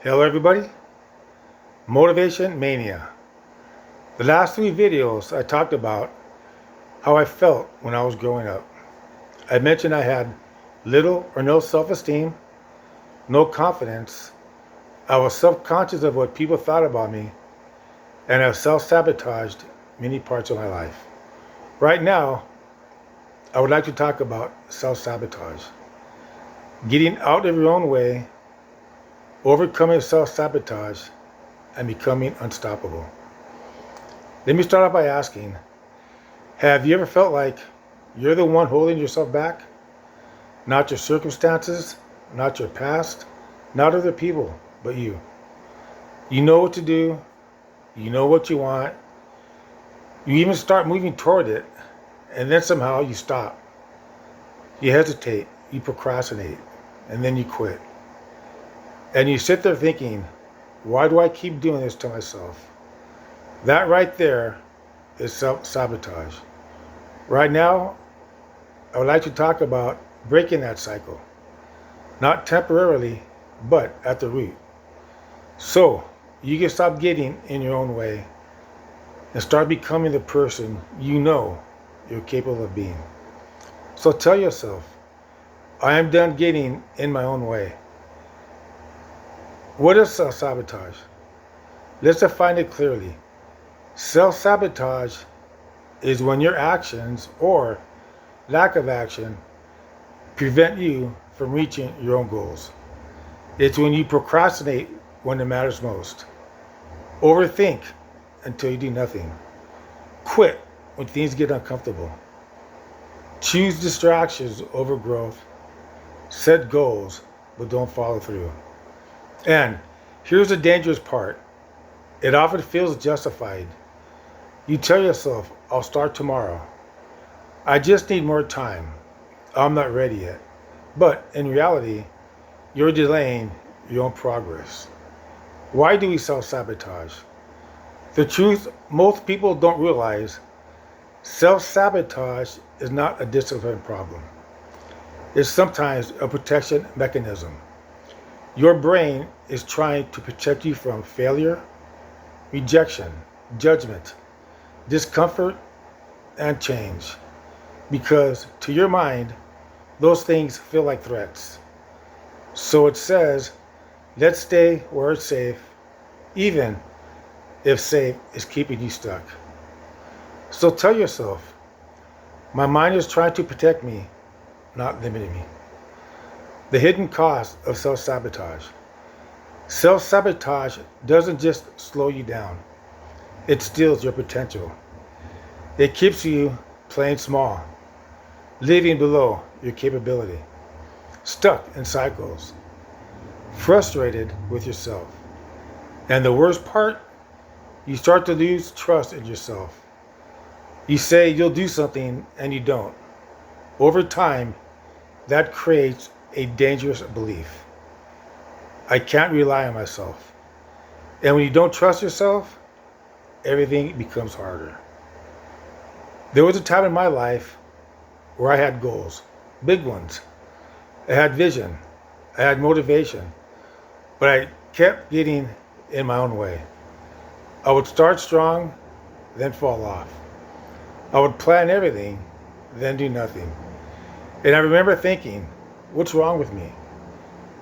Hello everybody, Motivation Mania. The last three videos I talked about how I felt when I was growing up. I mentioned I had little or no self-esteem, no confidence. I was self-conscious of what people thought about me, and I self-sabotaged many parts of my life. Right now, I would like to talk about self-sabotage. Getting out of your own way, overcoming self-sabotage, and becoming unstoppable. Let me start off by asking, have you ever felt like you're the one holding yourself back? Not your circumstances, not your past, not other people, but you. You know what to do, you know what you want, you even start moving toward it, and then somehow you stop. You hesitate, you procrastinate, and then you quit. And you sit there thinking, why do I keep doing this to myself? That right there is self-sabotage. Right now, I would like to talk about breaking that cycle. Not temporarily, but at the root. So you can stop getting in your own way and start becoming the person you know you're capable of being. So tell yourself, I am done getting in my own way. What is self-sabotage? Let's define it clearly. Self-sabotage is when your actions or lack of action prevent you from reaching your own goals. It's when you procrastinate when it matters most. Overthink until you do nothing. Quit when things get uncomfortable. Choose distractions over growth. Set goals, but don't follow through. And here's the dangerous part. It often feels justified. You tell yourself, I'll start tomorrow. I just need more time. I'm not ready yet. But in reality, you're delaying your own progress. Why do we self-sabotage? The truth most people don't realize, self-sabotage is not a discipline problem. It's sometimes a protection mechanism. Your brain is trying to protect you from failure, rejection, judgment, discomfort, and change. Because to your mind, those things feel like threats. So it says, let's stay where it's safe, even if safe is keeping you stuck. So tell yourself, my mind is trying to protect me, not limiting me. The hidden cost of self-sabotage. Self-sabotage doesn't just slow you down. It steals your potential. It keeps you playing small, living below your capability, stuck in cycles, frustrated with yourself. And the worst part, you start to lose trust in yourself. You say you'll do something and you don't. Over time, that creates a dangerous belief. I can't rely on myself. And when you don't trust yourself, everything becomes harder. There was a time in my life where I had goals, big ones. I had vision, I had motivation, but I kept getting in my own way. I would start strong, then fall off. I would plan everything, then do nothing. And I remember thinking, what's wrong with me?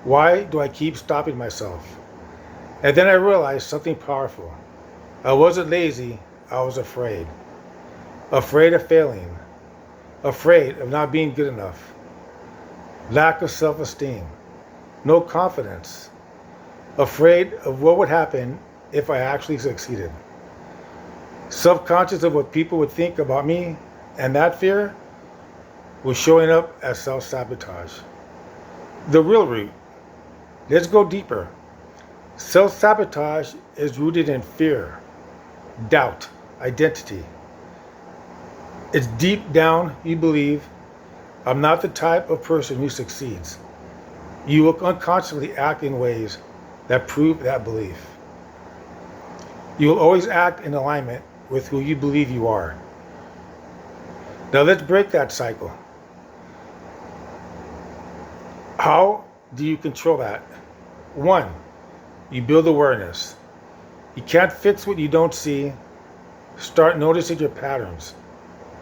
Why do I keep stopping myself? And then I realized something powerful. I wasn't lazy, I was afraid. Afraid of failing. Afraid of not being good enough. Lack of self-esteem. No confidence. Afraid of what would happen if I actually succeeded. Subconscious of what people would think about me, and that fear was showing up as self-sabotage. The real root. Let's go deeper. Self-sabotage is rooted in fear, doubt, identity. It's deep down you believe, I'm not the type of person who succeeds. You will unconsciously act in ways that prove that belief. You will always act in alignment with who you believe you are. Now let's break that cycle. How do you control that? 1. You build awareness. You can't fix what you don't see. Start noticing your patterns.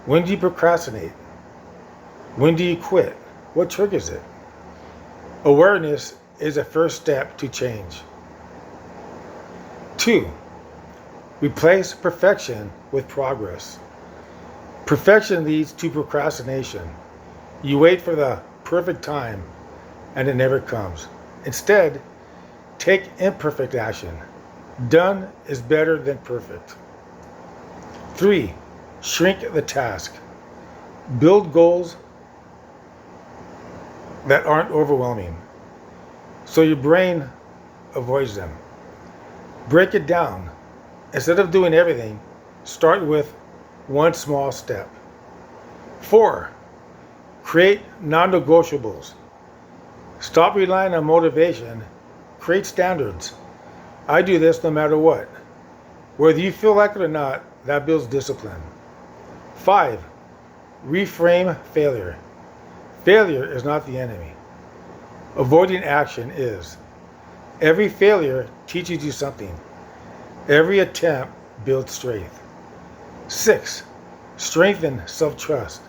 When do you procrastinate? When do you quit? What triggers it? Awareness is the first step to change. 2. Replace perfection with progress. Perfection leads to procrastination. You wait for the perfect time and it never comes. Instead, take imperfect action. Done is better than perfect. 3. Shrink the task. Build goals that aren't overwhelming, so your brain avoids them. Break it down. Instead of doing everything, start with one small step. 4. Create non-negotiables. Stop relying on motivation. Create standards. I do this no matter what. Whether you feel like it or not, that builds discipline. 5. Reframe failure. Failure is not the enemy. Avoiding action is. Every failure teaches you something. Every attempt builds strength. 6. Strengthen self-trust.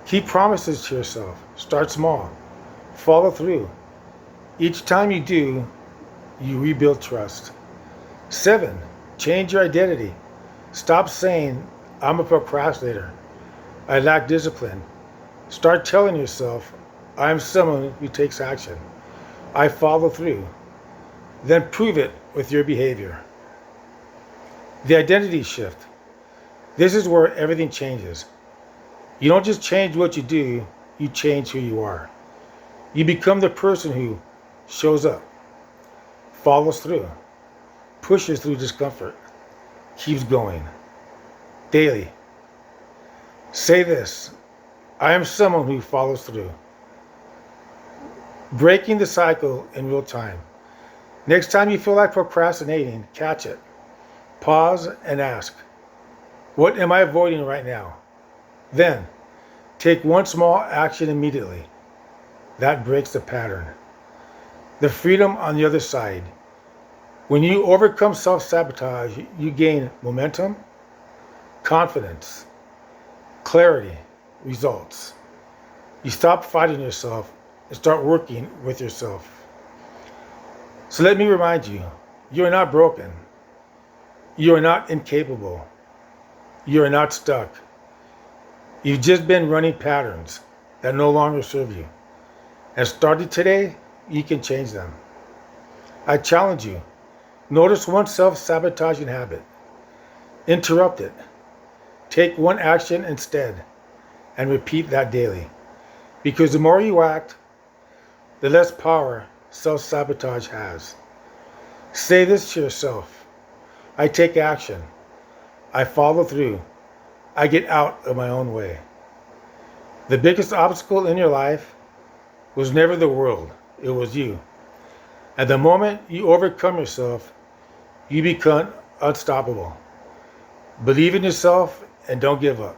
Keep promises to yourself. Start small. Follow through. Each time you do, you rebuild trust. 7. Change your identity. Stop saying, I'm a procrastinator. I lack discipline. Start telling yourself, I'm someone who takes action. I follow through. Then prove it with your behavior. The identity shift. This is where everything changes. You don't just change what you do, you change who you are. You become the person who shows up, follows through, pushes through discomfort, keeps going. Daily. Say this, I am someone who follows through. Breaking the cycle in real time. Next time you feel like procrastinating, catch it. Pause and ask, what am I avoiding right now? Then, take one small action immediately. That breaks the pattern. The freedom on the other side. When you overcome self-sabotage, you gain momentum, confidence, clarity, results. You stop fighting yourself and start working with yourself. So let me remind you, you are not broken. You are not incapable. You are not stuck. You've just been running patterns that no longer serve you. And starting today, you can change them. I challenge you. Notice one self-sabotaging habit. Interrupt it. Take one action instead and repeat that daily. Because the more you act, the less power self-sabotage has. Say this to yourself. I take action. I follow through. I get out of my own way. The biggest obstacle in your life was never the world. It was you. At the moment you overcome yourself, you become unstoppable. Believe in yourself and don't give up.